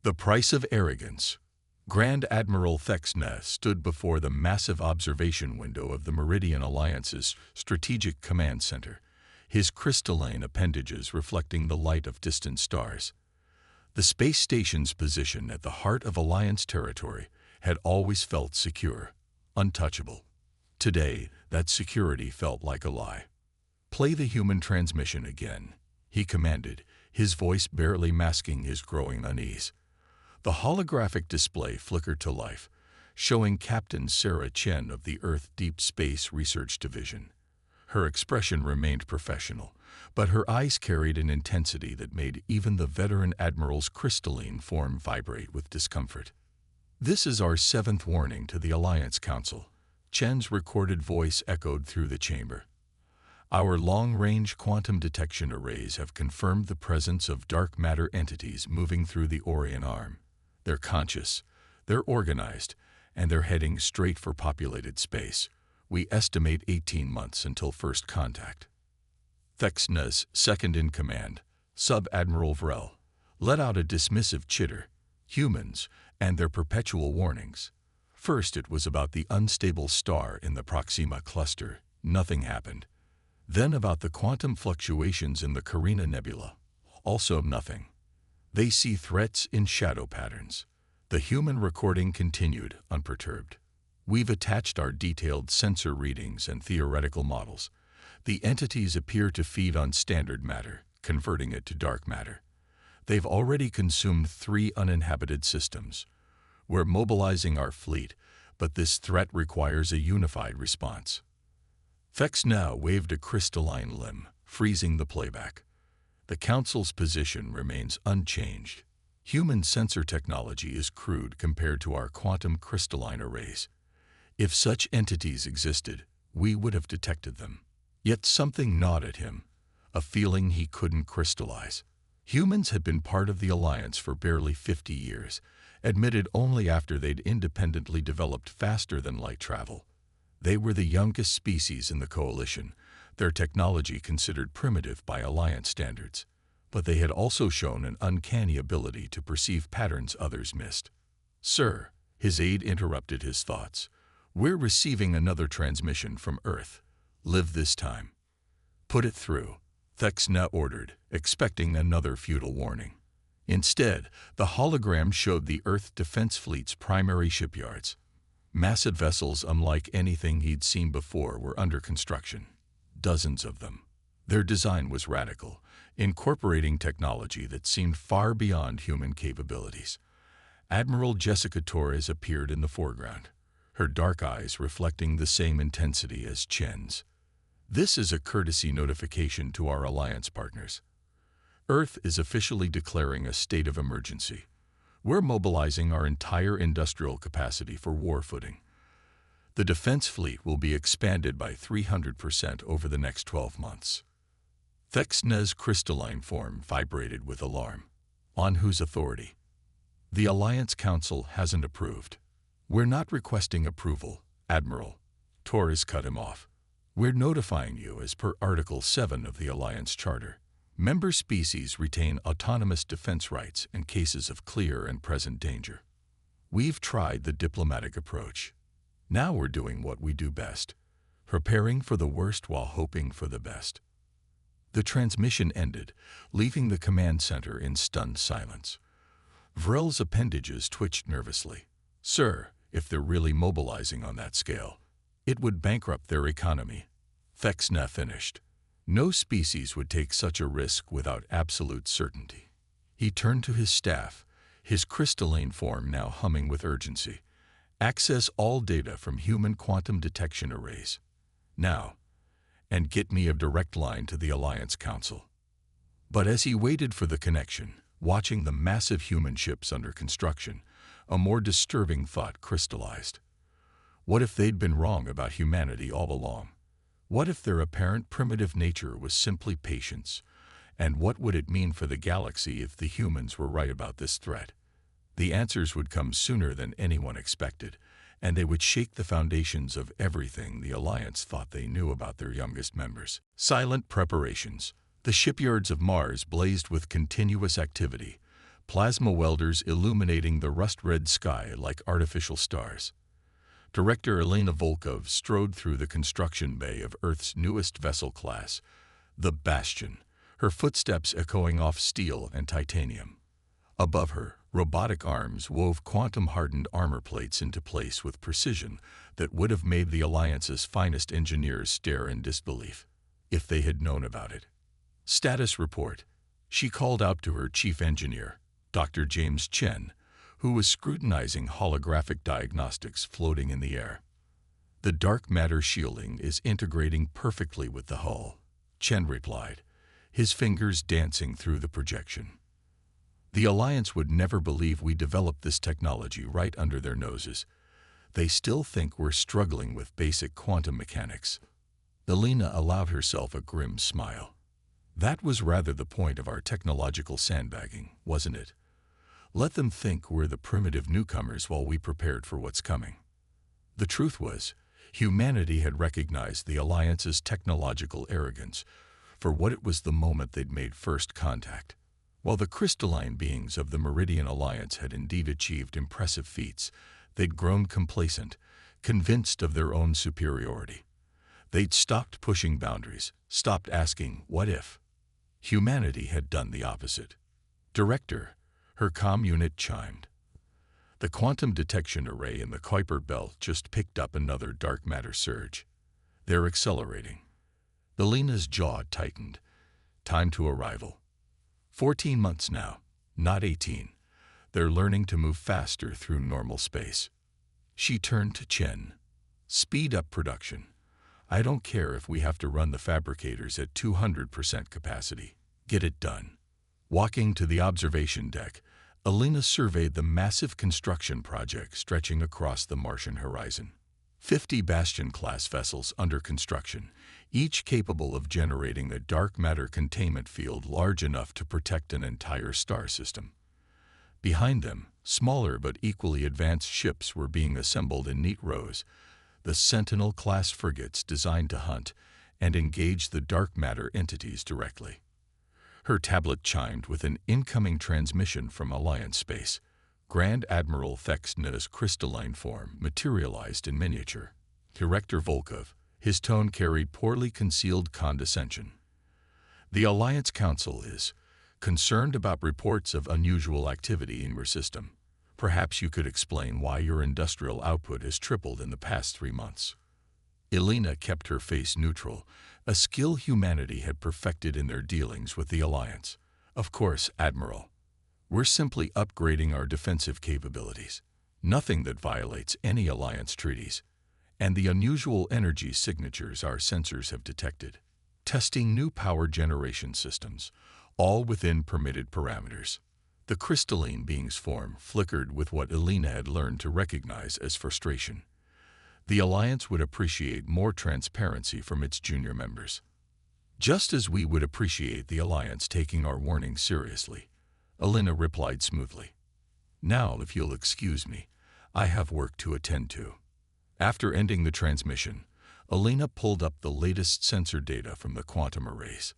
The price of arrogance. Grand Admiral Thexne stood before the massive observation window of the Meridian Alliance's Strategic Command Center, his crystalline appendages reflecting the light of distant stars. The space station's position at the heart of Alliance territory had always felt secure, untouchable. Today, that security felt like a lie. "Play the human transmission again," he commanded, his voice barely masking his growing unease. The holographic display flickered to life, showing Captain Sarah Chen of the Earth Deep Space Research Division. Her expression remained professional, but her eyes carried an intensity that made even the veteran admiral's crystalline form vibrate with discomfort. "This is our 7th warning to the Alliance Council," Chen's recorded voice echoed through the chamber. "Our long-range quantum detection arrays have confirmed the presence of dark matter entities moving through the Orion Arm. They're conscious, they're organized, and they're heading straight for populated space. We estimate 18 months until first contact." Thexne's second-in-command, Sub-Admiral Vrel, let out a dismissive chitter. Humans and their perpetual warnings. First it was about the unstable star in the Proxima cluster. Nothing happened. Then about the quantum fluctuations in the Carina Nebula. Also nothing. They see threats in shadow patterns. The human recording continued, unperturbed. "We've attached our detailed sensor readings and theoretical models. The entities appear to feed on standard matter, converting it to dark matter. They've already consumed 3 uninhabited systems. We're mobilizing our fleet, but this threat requires a unified response." Thexne waved a crystalline limb, freezing the playback. "The Council's position remains unchanged. Human sensor technology is crude compared to our quantum crystalline arrays. If such entities existed, we would have detected them." Yet something gnawed at him, a feeling he couldn't crystallize. Humans had been part of the Alliance for barely 50 years, admitted only after they'd independently developed faster-than-light travel. They were the youngest species in the Coalition, their technology considered primitive by Alliance standards. But they had also shown an uncanny ability to perceive patterns others missed. "Sir," his aide interrupted his thoughts, "we're receiving another transmission from Earth. Live this time." "Put it through," Thexne ordered, expecting another futile warning. Instead, the hologram showed the Earth Defense Fleet's primary shipyards. Massive vessels unlike anything he'd seen before were under construction. Dozens of them. Their design was radical, incorporating technology that seemed far beyond human capabilities. Admiral Jessica Torres appeared in the foreground, her dark eyes reflecting the same intensity as Chen's. "This is a courtesy notification to our Alliance partners. Earth is officially declaring a state of emergency. We're mobilizing our entire industrial capacity for war footing. The defense fleet will be expanded by 300% over the next 12 months. Thexne's crystalline form vibrated with alarm. "On whose authority?" "The Alliance Council hasn't approved." "We're not requesting approval, Admiral." Torres cut him off. "We're notifying you as per Article 7 of the Alliance Charter. Member species retain autonomous defense rights in cases of clear and present danger. We've tried the diplomatic approach. Now we're doing what we do best, preparing for the worst while hoping for the best." The transmission ended, leaving the command center in stunned silence. Vrel's appendages twitched nervously. "Sir, if they're really mobilizing on that scale, it would bankrupt their economy." Thexne finished. No species would take such a risk without absolute certainty. He turned to his staff, his crystalline form now humming with urgency. "Access all data from human quantum detection arrays. Now. And get me a direct line to the Alliance Council." But as he waited for the connection, watching the massive human ships under construction, a more disturbing thought crystallized. What if they'd been wrong about humanity all along? What if their apparent primitive nature was simply patience? And what would it mean for the galaxy if the humans were right about this threat? The answers would come sooner than anyone expected, and they would shake the foundations of everything the Alliance thought they knew about their youngest members. Silent preparations. The shipyards of Mars blazed with continuous activity, plasma welders illuminating the rust-red sky like artificial stars. Director Elena Volkov strode through the construction bay of Earth's newest vessel class, the Bastion, her footsteps echoing off steel and titanium. Above her, robotic arms wove quantum-hardened armor plates into place with precision that would have made the Alliance's finest engineers stare in disbelief, if they had known about it. Status report. She called out to her chief engineer, Dr. James Chen, who was scrutinizing holographic diagnostics floating in the air. The dark matter shielding is integrating perfectly with the hull, Chen replied, his fingers dancing through the projection. The Alliance would never believe we developed this technology right under their noses. They still think we're struggling with basic quantum mechanics. Elena allowed herself a grim smile. That was rather the point of our technological sandbagging, wasn't it? Let them think we're the primitive newcomers while we prepared for what's coming. The truth was, humanity had recognized the Alliance's technological arrogance for what it was the moment they'd made first contact. While the crystalline beings of the Meridian Alliance had indeed achieved impressive feats, they'd grown complacent, convinced of their own superiority. They'd stopped pushing boundaries, stopped asking, what if? Humanity had done the opposite. Director, her comm unit chimed. The quantum detection array in the Kuiper belt just picked up another dark matter surge. They're accelerating. Elena's jaw tightened. Time to arrival. 14 months now, not 18. They're learning to move faster through normal space. She turned to Chen. Speed up production. I don't care if we have to run the fabricators at 200% capacity. Get it done. Walking to the observation deck, Elena surveyed the massive construction project stretching across the Martian horizon. 50 Bastion-class vessels under construction, each capable of generating a dark matter containment field large enough to protect an entire star system. Behind them, smaller but equally advanced ships were being assembled in neat rows, the Sentinel-class frigates designed to hunt and engage the dark matter entities directly. Her tablet chimed with an incoming transmission from Alliance space. Grand Admiral Thexna's crystalline form materialized in miniature. Director Volkov, his tone carried poorly concealed condescension. The Alliance Council is concerned about reports of unusual activity in your system. Perhaps you could explain why your industrial output has tripled in the past 3 months. Elena kept her face neutral, a skill humanity had perfected in their dealings with the Alliance. Of course, Admiral. We're simply upgrading our defensive capabilities. Nothing that violates any Alliance treaties. And the unusual energy signatures our sensors have detected. Testing new power generation systems, all within permitted parameters. The crystalline being's form flickered with what Elena had learned to recognize as frustration. The Alliance would appreciate more transparency from its junior members. Just as we would appreciate the Alliance taking our warning seriously, Elena replied smoothly. Now, if you'll excuse me, I have work to attend to. After ending the transmission, Elena pulled up the latest sensor data from the quantum arrays.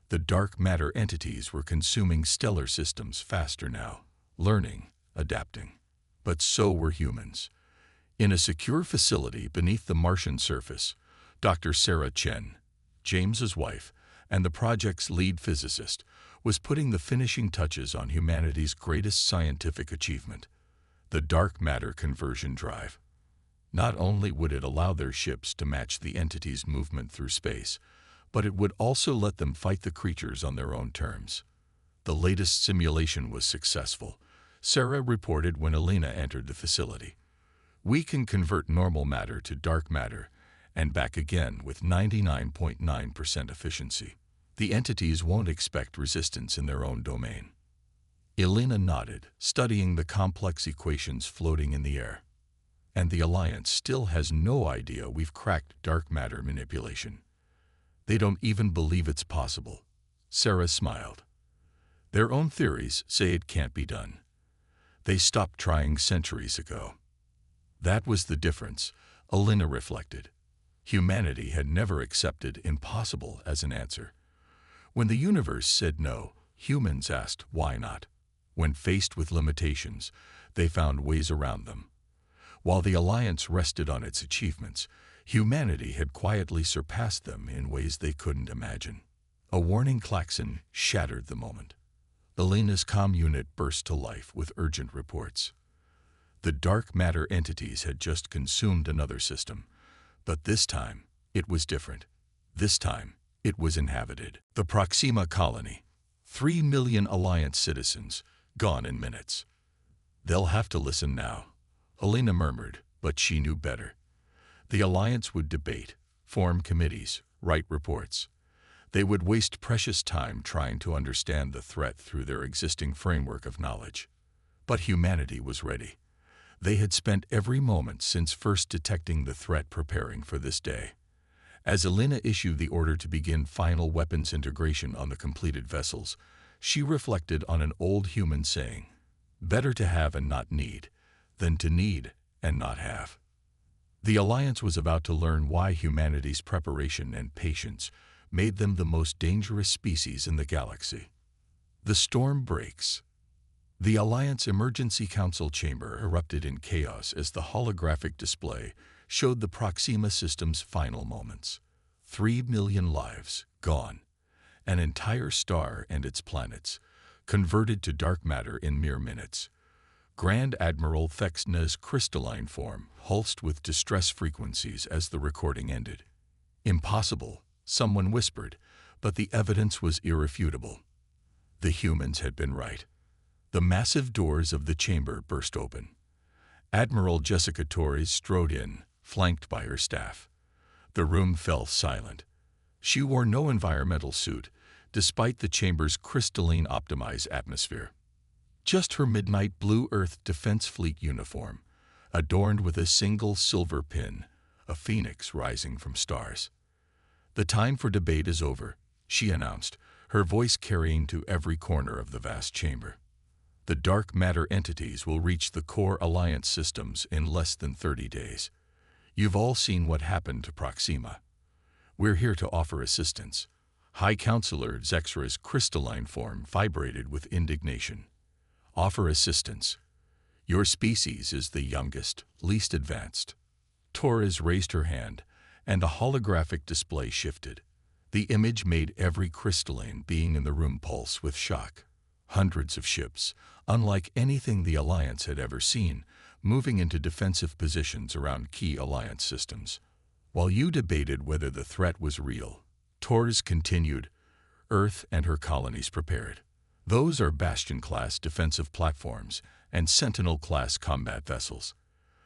The dark matter entities were consuming stellar systems faster now, learning, adapting. But so were humans. In a secure facility beneath the Martian surface, Dr. Sarah Chen, James's wife, and the project's lead physicist, was putting the finishing touches on humanity's greatest scientific achievement, the dark matter conversion drive. Not only would it allow their ships to match the entity's movement through space, but it would also let them fight the creatures on their own terms. The latest simulation was successful, Sarah reported when Elena entered the facility. We can convert normal matter to dark matter and back again with 99.9% efficiency. The entities won't expect resistance in their own domain. Elena nodded, studying the complex equations floating in the air. And the Alliance still has no idea we've cracked dark matter manipulation. They don't even believe it's possible. Sarah smiled. Their own theories say it can't be done. They stopped trying centuries ago. That was the difference, Elena reflected. Humanity had never accepted impossible as an answer. When the universe said no, humans asked why not. When faced with limitations, they found ways around them. While the Alliance rested on its achievements, humanity had quietly surpassed them in ways they couldn't imagine. A warning klaxon shattered the moment. Elena's comm unit burst to life with urgent reports. The dark matter entities had just consumed another system, but this time it was different. This time it was inhabited. The Proxima colony. 3 million Alliance citizens, gone in minutes. They'll have to listen now, Elena murmured, but she knew better. The Alliance would debate, form committees, write reports. They would waste precious time trying to understand the threat through their existing framework of knowledge. But humanity was ready. They had spent every moment since first detecting the threat preparing for this day. As Elena issued the order to begin final weapons integration on the completed vessels, she reflected on an old human saying, "Better to have and not need, than to need and not have." The Alliance was about to learn why humanity's preparation and patience made them the most dangerous species in the galaxy. The storm breaks. The Alliance Emergency Council chamber erupted in chaos as the holographic display showed the Proxima system's final moments. 3 million lives gone. An entire star and its planets, converted to dark matter in mere minutes. Grand Admiral Thexna's crystalline form pulsed with distress frequencies as the recording ended. Impossible, someone whispered, but the evidence was irrefutable. The humans had been right. The massive doors of the chamber burst open. Admiral Jessica Torres strode in, flanked by her staff. The room fell silent. She wore no environmental suit, despite the chamber's crystalline optimized atmosphere. Just her midnight blue Earth Defense Fleet uniform, adorned with a single silver pin, a phoenix rising from stars. "The time for debate is over," she announced, her voice carrying to every corner of the vast chamber. "The dark matter entities will reach the core Alliance systems in less than 30 days. You've all seen what happened to Proxima. We're here to offer assistance." High Counselor Zexra's crystalline form vibrated with indignation. "Offer assistance. Your species is the youngest, least advanced." Torres raised her hand, and a holographic display shifted. The image made every crystalline being in the room pulse with shock. Hundreds of ships, unlike anything the Alliance had ever seen, moving into defensive positions around key Alliance systems. While you debated whether the threat was real, Torres continued, "Earth and her colonies prepared. Those are Bastion-class defensive platforms and Sentinel-class combat vessels.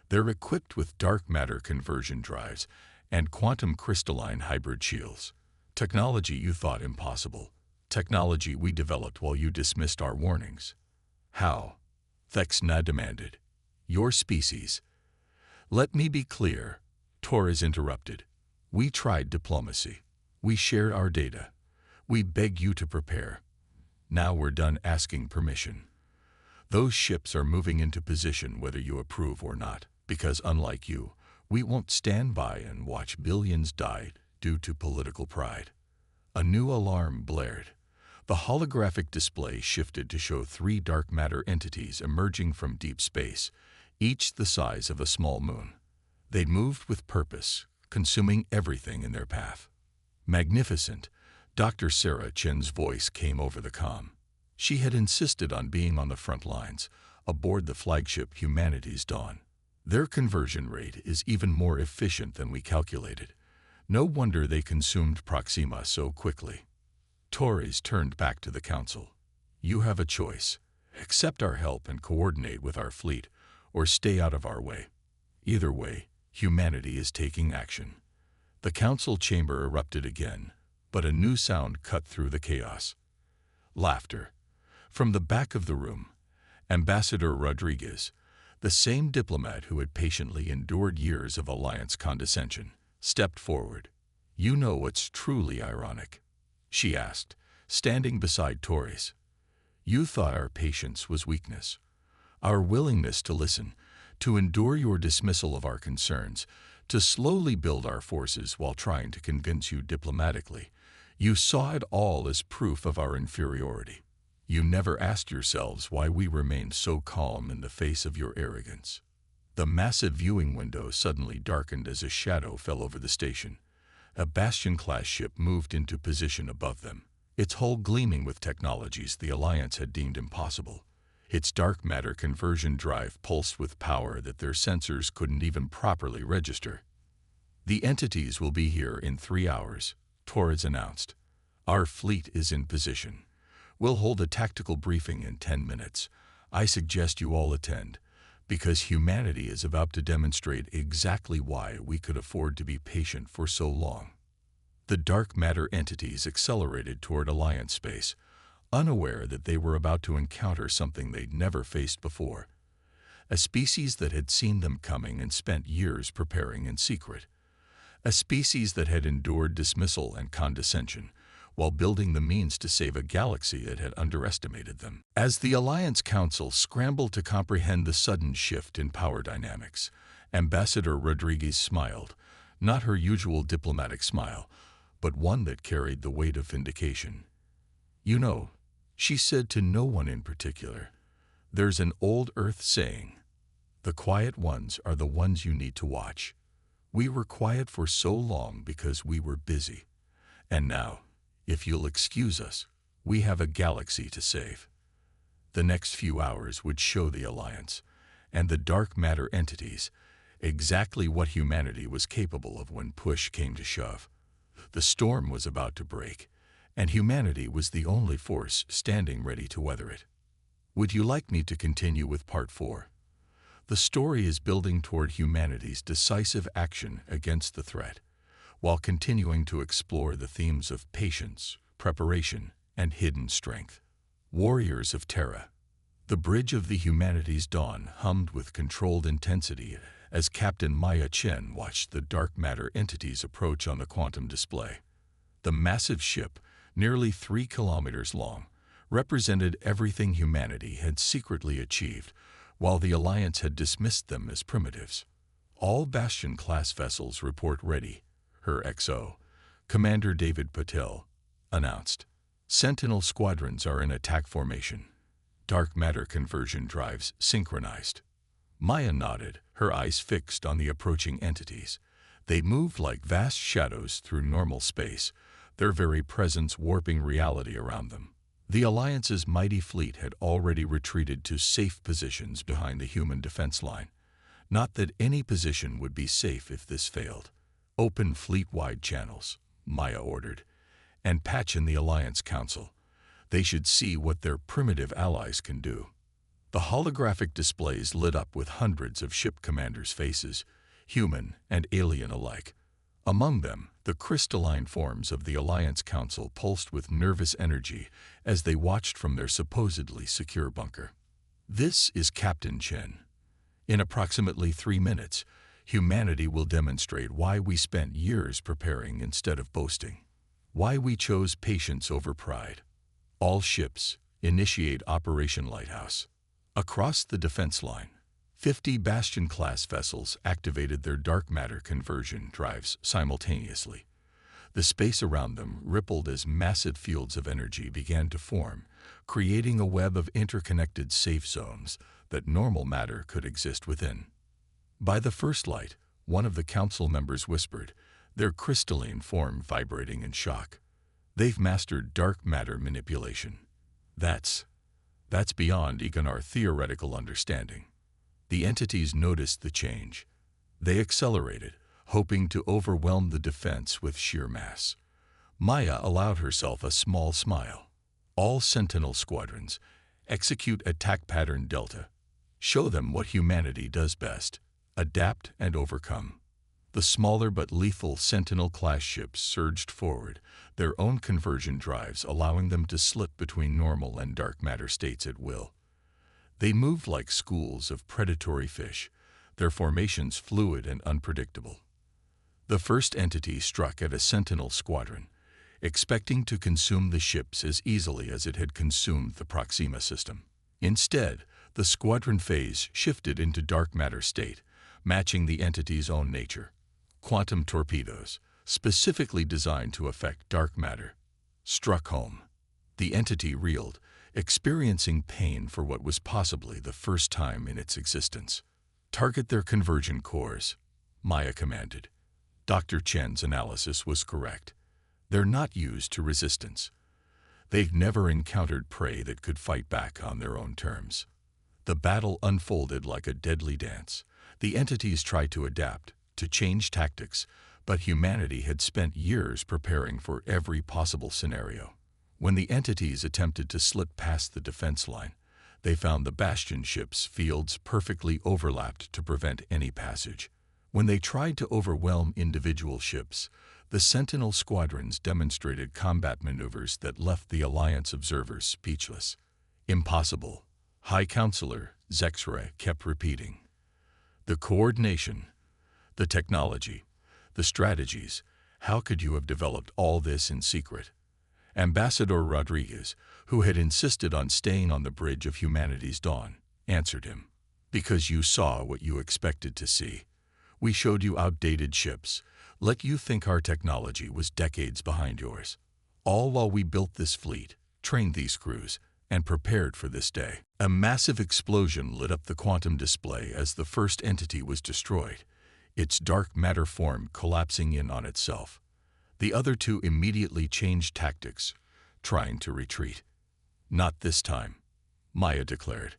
They're equipped with dark matter conversion drives and quantum crystalline hybrid shields. Technology you thought impossible. Technology we developed while you dismissed our warnings." "How?" Thexna demanded. "Your species." "Let me be clear," Torres interrupted. "We tried diplomacy. We shared our data. We beg you to prepare. Now we're done asking permission. Those ships are moving into position whether you approve or not, because unlike you, we won't stand by and watch billions die due to political pride." A new alarm blared. The holographic display shifted to show 3 dark matter entities emerging from deep space, each the size of a small moon. They'd moved with purpose, consuming everything in their path. "Magnificent," Dr. Sarah Chen's voice came over the comm. She had insisted on being on the front lines, aboard the flagship Humanity's Dawn. "Their conversion rate is even more efficient than we calculated. No wonder they consumed Proxima so quickly." Torres turned back to the Council. "You have a choice. Accept our help and coordinate with our fleet, or stay out of our way. Either way, humanity is taking action." The Council chamber erupted again, but a new sound cut through the chaos. Laughter. From the back of the room, Ambassador Rodriguez, the same diplomat who had patiently endured years of Alliance condescension, stepped forward. "You know what's truly ironic?" she asked, standing beside Torres. "You thought our patience was weakness. Our willingness to listen, to endure your dismissal of our concerns, to slowly build our forces while trying to convince you diplomatically. You saw it all as proof of our inferiority. You never asked yourselves why we remained so calm in the face of your arrogance. The massive viewing window suddenly darkened as a shadow fell over the station. A Bastion-class ship moved into position above them, its hull gleaming with technologies the Alliance had deemed impossible. Its dark matter conversion drive pulsed with power that their sensors couldn't even properly register. "The entities will be here in 3 hours," Torres announced. "Our fleet is in position. We'll hold a tactical briefing in 10 minutes. I suggest you all attend, because humanity is about to demonstrate exactly why we could afford to be patient for so long." The dark matter entities accelerated toward Alliance space, unaware that they were about to encounter something they'd never faced before. A species that had seen them coming and spent years preparing in secret. A species that had endured dismissal and condescension, while building the means to save a galaxy that had underestimated them. As the Alliance Council scrambled to comprehend the sudden shift in power dynamics, Ambassador Rodriguez smiled, not her usual diplomatic smile, but one that carried the weight of vindication. "You know," she said to no one in particular, "there's an old Earth saying, 'The quiet ones are the ones you need to watch.' We were quiet for so long because we were busy. And now, if you'll excuse us, we have a galaxy to save." The next few hours would show the Alliance and the dark matter entities exactly what humanity was capable of when push came to shove. The storm was about to break, and humanity was the only force standing ready to weather it. Would you like me to continue with Part 4? The story is building toward humanity's decisive action against the threat, while continuing to explore the themes of patience, preparation, and hidden strength. Warriors of Terra. The bridge of the humanity's dawn hummed with controlled intensity as Captain Maya Chen watched the dark matter entities approach on the quantum display. The massive ship, nearly 3 kilometers long, represented everything humanity had secretly achieved, while the Alliance had dismissed them as primitives. "All Bastion-class vessels report ready," her XO, Commander David Patel, announced. "Sentinel squadrons are in attack formation. Dark matter conversion drives synchronized." Maya nodded, her eyes fixed on the approaching entities. They moved like vast shadows through normal space, their very presence warping reality around them. The Alliance's mighty fleet had already retreated to safe positions behind the human defense line. Not that any position would be safe if this failed. "Open fleet-wide channels," Maya ordered, "and patch in the Alliance Council. They should see what their primitive allies can do." The holographic displays lit up with hundreds of ship commanders' faces, human and alien alike. Among them, the crystalline forms of the Alliance Council pulsed with nervous energy as they watched from their supposedly secure bunker. "This is Captain Chen. In approximately 3 minutes, humanity will demonstrate why we spent years preparing instead of boasting. Why we chose patience over pride. All ships, initiate Operation Lighthouse." Across the defense line, 50 Bastion-class vessels activated their dark matter conversion drives simultaneously. The space around them rippled as massive fields of energy began to form, creating a web of interconnected safe zones that normal matter could exist within. By the first light, one of the council members whispered, their crystalline form vibrating in shock. "They've mastered dark matter manipulation. That's beyond even our theoretical understanding." The entities noticed the change. They accelerated, hoping to overwhelm the defense with sheer mass. Maya allowed herself a small smile. "All Sentinel squadrons, execute attack pattern Delta. Show them what humanity does best, adapt and overcome." The smaller but lethal Sentinel-class ships surged forward, their own conversion drives allowing them to slip between normal and dark matter states at will. They moved like schools of predatory fish, their formations fluid and unpredictable. The first entity struck at a Sentinel squadron, expecting to consume the ships as easily as it had consumed the Proxima system. Instead, the squadron phase shifted into dark matter state, matching the entity's own nature. Quantum torpedoes, specifically designed to affect dark matter, struck home. The entity reeled, experiencing pain for what was possibly the first time in its existence. Target their convergent cores, Maya commanded. Dr. Chen's analysis was correct. They're not used to resistance. They've never encountered prey that could fight back on their own terms. The battle unfolded like a deadly dance. The entities tried to adapt, to change tactics, but humanity had spent years preparing for every possible scenario. When the entities attempted to slip past the defense line, they found the Bastion ships' fields perfectly overlapped to prevent any passage. When they tried to overwhelm individual ships, the Sentinel squadrons demonstrated combat maneuvers that left the Alliance observers speechless. Impossible, High Counselor Zexray kept repeating. The coordination, the technology, the strategies, how could you have developed all this in secret? Ambassador Rodriguez, who had insisted on staying on the bridge of humanity's dawn, answered him. Because you saw what you expected to see. We showed you outdated ships, let you think our technology was decades behind yours. All while we built this fleet, trained these crews, and prepared for this day. A massive explosion lit up the quantum display as the first entity was destroyed, its dark matter form collapsing in on itself. The other two immediately changed tactics, trying to retreat. Not this time, Maya declared.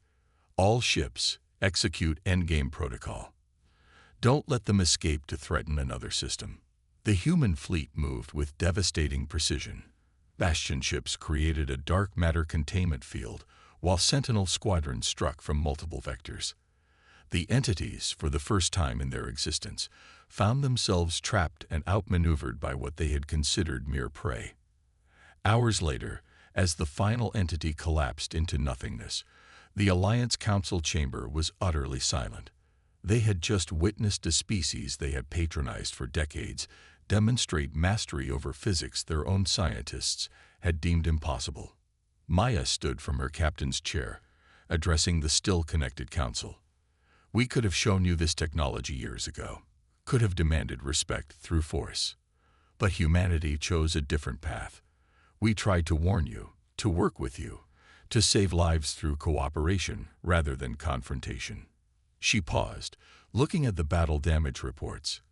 All ships, execute endgame protocol. Don't let them escape to threaten another system. The human fleet moved with devastating precision. Bastion ships created a dark matter containment field, while Sentinel squadrons struck from multiple vectors. The entities, for the first time in their existence, found themselves trapped and outmaneuvered by what they had considered mere prey. Hours later, as the final entity collapsed into nothingness, the Alliance Council chamber was utterly silent. They had just witnessed a species they had patronized for decades demonstrate mastery over physics their own scientists had deemed impossible. Maya stood from her captain's chair, addressing the still-connected council. We could have shown you this technology years ago, could have demanded respect through force. But humanity chose a different path. We tried to warn you, to work with you, to save lives through cooperation rather than confrontation. She paused, looking at the battle damage reports.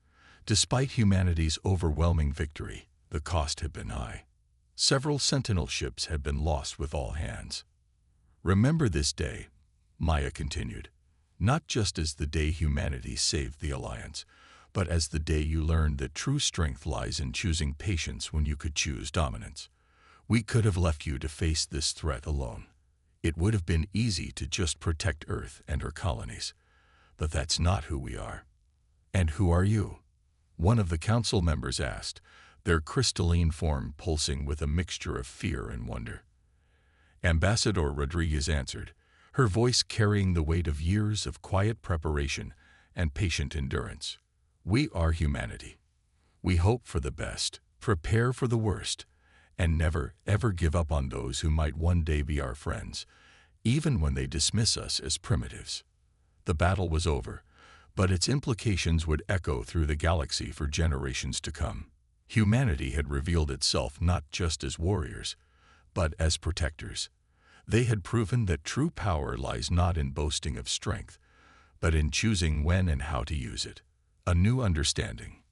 Despite humanity's overwhelming victory, the cost had been high. Several Sentinel ships had been lost with all hands. Remember this day, Maya continued, not just as the day humanity saved the Alliance, but as the day you learned that true strength lies in choosing patience when you could choose dominance. We could have left you to face this threat alone. It would have been easy to just protect Earth and her colonies. But that's not who we are. And who are you? One of the council members asked, their crystalline form pulsing with a mixture of fear and wonder. Ambassador Rodriguez answered, her voice carrying the weight of years of quiet preparation and patient endurance. We are humanity. We hope for the best, prepare for the worst, and never, ever give up on those who might one day be our friends, even when they dismiss us as primitives. The battle was over, but its implications would echo through the galaxy for generations to come. Humanity had revealed itself not just as warriors, but as protectors. They had proven that true power lies not in boasting of strength, but in choosing when and how to use it. A new understanding.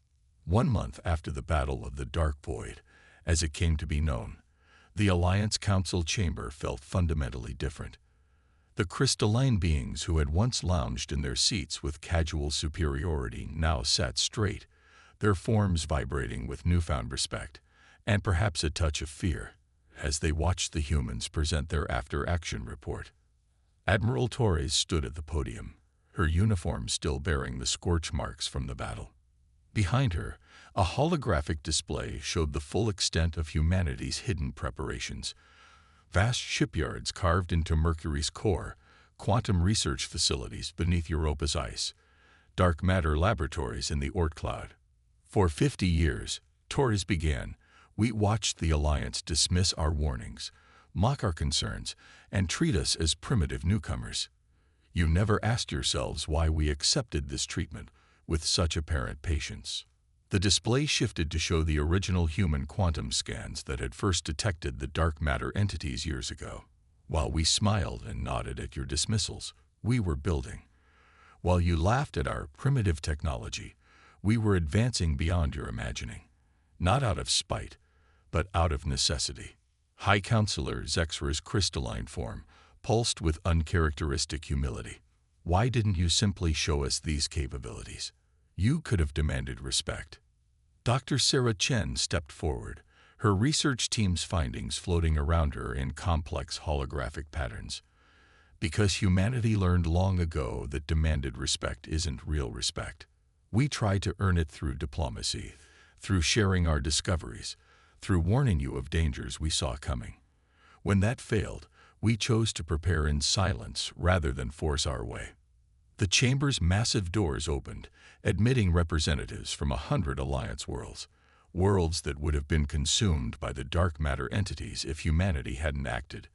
1 month after the Battle of the Dark Void, as it came to be known, the Alliance Council chamber felt fundamentally different. The crystalline beings who had once lounged in their seats with casual superiority now sat straight, their forms vibrating with newfound respect, and perhaps a touch of fear, as they watched the humans present their after-action report. Admiral Torres stood at the podium, her uniform still bearing the scorch marks from the battle. Behind her, a holographic display showed the full extent of humanity's hidden preparations. Vast shipyards carved into Mercury's core, quantum research facilities beneath Europa's ice, dark matter laboratories in the Oort cloud. For 50 years, Torres began, we watched the Alliance dismiss our warnings, mock our concerns, and treat us as primitive newcomers. You never asked yourselves why we accepted this treatment with such apparent patience. The display shifted to show the original human quantum scans that had first detected the dark matter entities years ago. While we smiled and nodded at your dismissals, we were building. While you laughed at our primitive technology, we were advancing beyond your imagining. Not out of spite, but out of necessity. High Counselor Zexra's crystalline form pulsed with uncharacteristic humility. Why didn't you simply show us these capabilities? You could have demanded respect. Dr. Sarah Chen stepped forward, her research team's findings floating around her in complex holographic patterns. Because humanity learned long ago that demanded respect isn't real respect. We try to earn it through diplomacy, through sharing our discoveries, through warning you of dangers we saw coming. When that failed, we chose to prepare in silence rather than force our way. The chamber's massive doors opened, admitting representatives from 100 Alliance worlds, worlds that would have been consumed by the dark matter entities if humanity hadn't acted.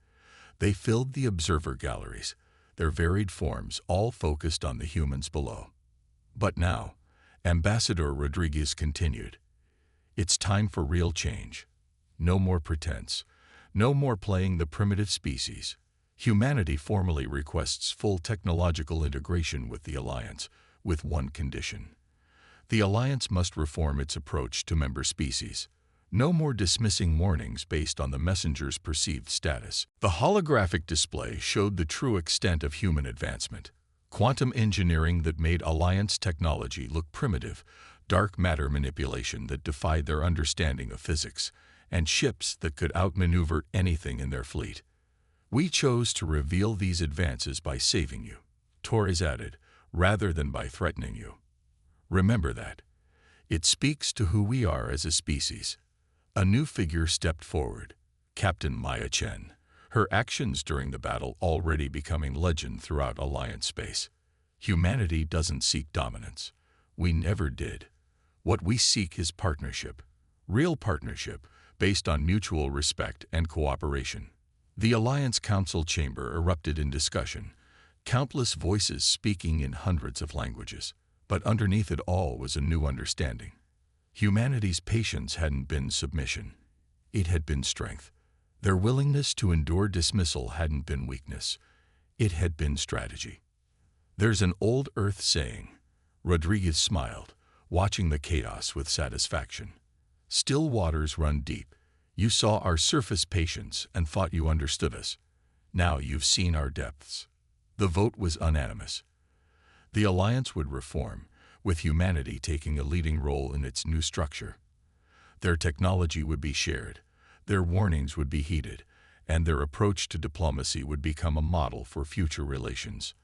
They filled the observer galleries, their varied forms all focused on the humans below. But now, Ambassador Rodriguez continued, it's time for real change. No more pretense. No more playing the primitive species. Humanity formally requests full technological integration with the Alliance, with one condition. The Alliance must reform its approach to member species. No more dismissing warnings based on the messenger's perceived status. The holographic display showed the true extent of human advancement. Quantum engineering that made Alliance technology look primitive, dark matter manipulation that defied their understanding of physics, and ships that could outmaneuver anything in their fleet. We chose to reveal these advances by saving you, Torres added, rather than by threatening you. Remember that. It speaks to who we are as a species. A new figure stepped forward, Captain Maya Chen, her actions during the battle already becoming legend throughout Alliance space. Humanity doesn't seek dominance. We never did. What we seek is partnership. Real partnership, based on mutual respect and cooperation. The Alliance Council chamber erupted in discussion, countless voices speaking in hundreds of languages. But underneath it all was a new understanding. Humanity's patience hadn't been submission. It had been strength. Their willingness to endure dismissal hadn't been weakness. It had been strategy. There's an old Earth saying. Rodriguez smiled, watching the chaos with satisfaction. Still waters run deep. You saw our surface patience and thought you understood us. Now you've seen our depths. The vote was unanimous. The Alliance would reform, with humanity taking a leading role in its new structure. Their technology would be shared, their warnings would be heeded, and their approach to diplomacy would become a model for future relations.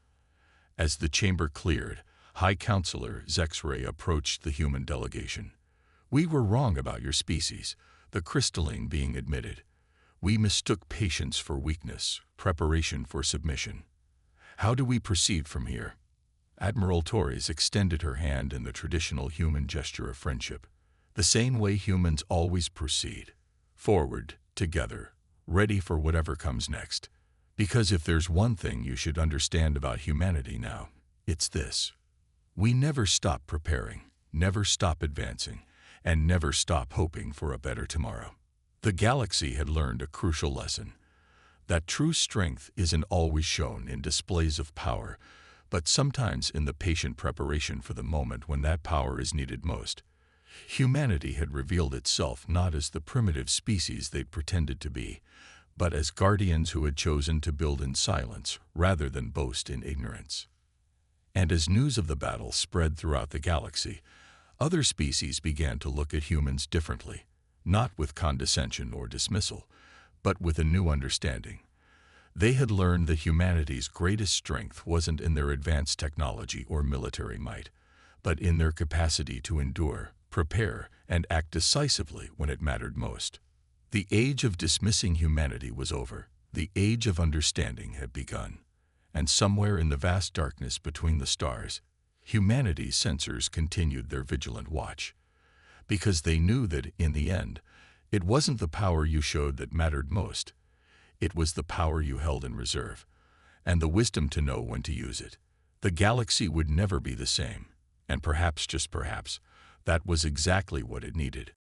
As the chamber cleared, High Counselor Zexray approached the human delegation. We were wrong about your species, the crystalline being admitted. We mistook patience for weakness, preparation for submission. How do we proceed from here? Admiral Torres extended her hand in the traditional human gesture of friendship, the same way humans always proceed. Forward, together, ready for whatever comes next. Because if there's one thing you should understand about humanity now, it's this. We never stop preparing, never stop advancing, and never stop hoping for a better tomorrow. The galaxy had learned a crucial lesson, that true strength isn't always shown in displays of power, but sometimes in the patient preparation for the moment when that power is needed most. Humanity had revealed itself not as the primitive species they'd pretended to be, but as guardians who had chosen to build in silence rather than boast in ignorance. And as news of the battle spread throughout the galaxy, other species began to look at humans differently, not with condescension or dismissal, but with a new understanding. They had learned that humanity's greatest strength wasn't in their advanced technology or military might, but in their capacity to endure, prepare, and act decisively when it mattered most. The age of dismissing humanity was over. The age of understanding had begun. And somewhere in the vast darkness between the stars, humanity's sensors continued their vigilant watch. Because they knew that, in the end, it wasn't the power you showed that mattered most. It was the power you held in reserve, and the wisdom to know when to use it. The galaxy would never be the same, and perhaps, just perhaps, that was exactly what it needed.